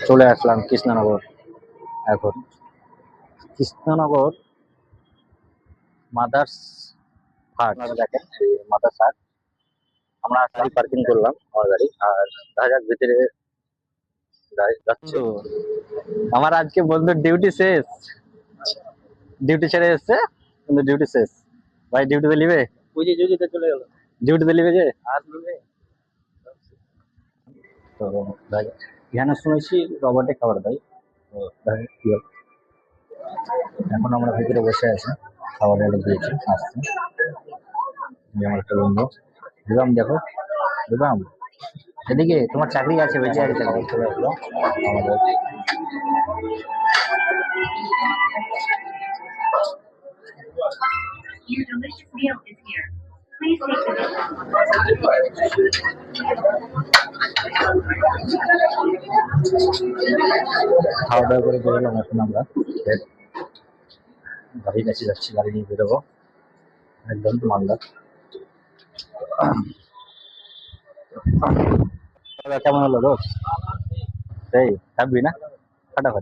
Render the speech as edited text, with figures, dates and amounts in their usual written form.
চলে আসলাম কৃষ্ণনগর। এখন কৃষ্ণনগর মাদার্স হাট, দেখেন মাদার্স হাট। আমরা গাড়ি পার্কিং করলাম, আমার গাড়ি, আর দেখা যাক ভিতরে গাড়ি যাচ্ছে। আমার আজকে বন্ধুর ডিউটি শেষ, ডিউটি ছেড়ে এসছে কিন্তু ডিউটি শেষ। ভাই ডিউটিতে নিবে? ওই যে ডিউটিতে চলে গেল। ডিউটিতে নিবে যে আর নিবে। তো এখানে শুনেছি রবার্টে খাবার দেয়, তো দেখা যাক কি হয়। এখন আমরা ভিতরে বসে আছি, খাবার অর্ডার দিয়েছি, আসছে। আমার একটা বন্ধু দিবাম, দেখো দিবাম, এদিকে তোমার চাকরি আছে, বেঁচে আছে চাকরি, চলে আসলো আমাদের। Your delicious meal is here. Please take the খাওয়া দাওয়া করে বেরোলাম। এখন আমরা গাড়ির কাছে যাচ্ছি, গাড়ি নিয়ে বেরোবো একদম মালদা। কেমন হলো দোষ? সেই থাকবি না ফাটাফাটি।